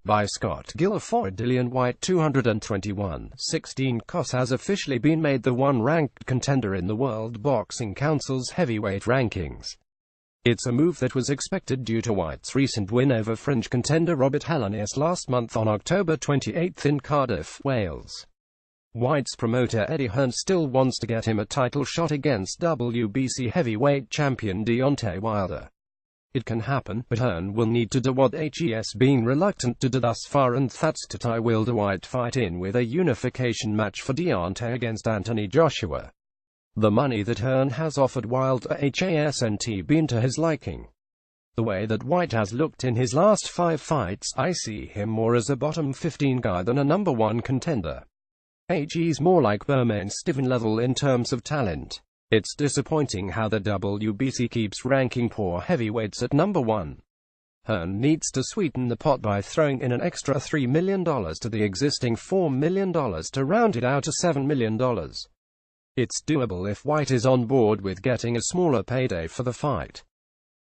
By Scott Guilford. Dillian Whyte 221-16 COS has officially been made the one-ranked contender in the World Boxing Council's heavyweight rankings. It's a move that was expected due to Whyte's recent win over fringe contender Robert Helenius last month on October 28 in Cardiff, Wales. Whyte's promoter Eddie Hearn still wants to get him a title shot against WBC heavyweight champion Deontay Wilder. It can happen, but Hearn will need to do what he's been reluctant to do thus far, and that's to tie Wilder-Whyte fight in with a unification match for Deontay against Anthony Joshua. The money that Hearn has offered Wilder hasn't been to his liking. The way that Whyte has looked in his last 5 fights, I see him more as a bottom 15 guy than a number 1 contender. He's more like Bermane Stiverne level in terms of talent. It's disappointing how the WBC keeps ranking poor heavyweights at number 1. Hearn needs to sweeten the pot by throwing in an extra $3 million to the existing $4 million to round it out to $7 million. It's doable if Whyte is on board with getting a smaller payday for the fight.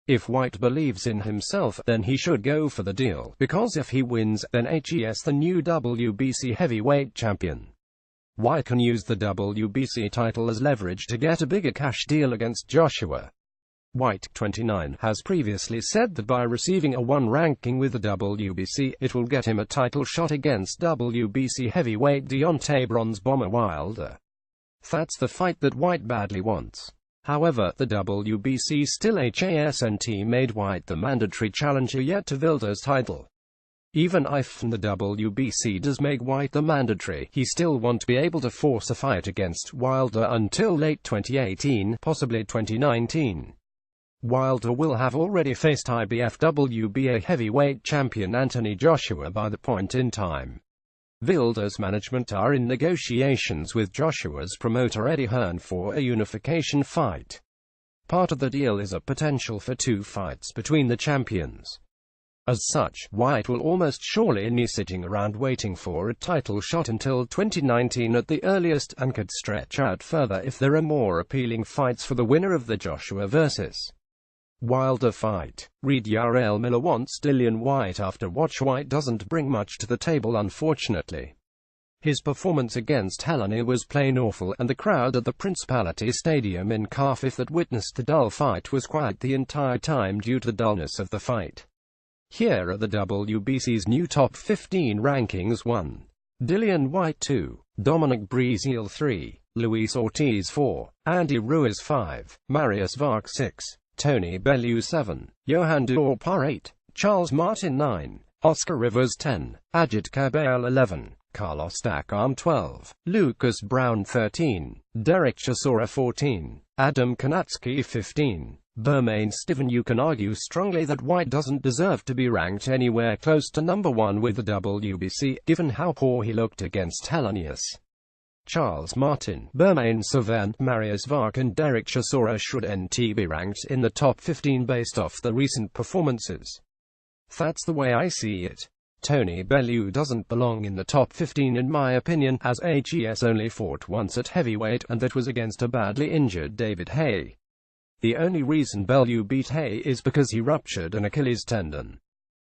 If Whyte believes in himself, then he should go for the deal, because if he wins, then he's the new WBC heavyweight champion. Whyte can use the WBC title as leverage to get a bigger cash deal against Joshua. Whyte, 29, has previously said that by receiving a 1 ranking with the WBC, it will get him a title shot against WBC heavyweight Deontay Bronze Bomber Wilder. That's the fight that Whyte badly wants. However, the WBC still hasn't made Whyte the mandatory challenger yet to Wilder's title. Even if the WBC does make Whyte the mandatory, he still won't be able to force a fight against Wilder until late 2018, possibly 2019. Wilder will have already faced IBF WBA heavyweight champion Anthony Joshua by the point in time. Wilder's management are in negotiations with Joshua's promoter Eddie Hearn for a unification fight. Part of the deal is a potential for 2 fights between the champions. As such, Whyte will almost surely be sitting around waiting for a title shot until 2019 at the earliest, and could stretch out further if there are more appealing fights for the winner of the Joshua vs. Wilder fight. Read Yarrell Miller wants Dillian Whyte after watch. Whyte doesn't bring much to the table, unfortunately. His performance against Helenius was plain awful, and the crowd at the Principality Stadium in Cardiff that witnessed the dull fight was quiet the entire time due to the dullness of the fight. Here are the WBC's new top 15 rankings. 1. Dillian Whyte 2. Dominic Breazeale 3. Luis Ortiz 4. Andy Ruiz 5. Marius Vark 6. Tony Bellew 7. Johan Duhaupas 8. Charles Martin 9. Oscar Rivers 10. Ajit Cabell 11. Carlos Takam 12. Lucas Brown 13. Derek Chisora 14. Adam Konatsky 15. Bermane Stiverne. You can argue strongly that Whyte doesn't deserve to be ranked anywhere close to number 1 with the WBC, given how poor he looked against Helenius. Charles Martin, Bermane Stiverne, Marius Vark and Derek Chisora should be ranked in the top 15 based off the recent performances. That's the way I see it. Tony Bellew doesn't belong in the top 15 in my opinion, as he's only fought once at heavyweight, and that was against a badly injured David Haye. The only reason Bellew beat Haye is because he ruptured an Achilles tendon.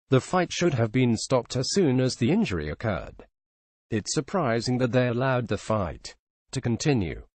The fight should have been stopped as soon as the injury occurred. It's surprising that they allowed the fight to continue.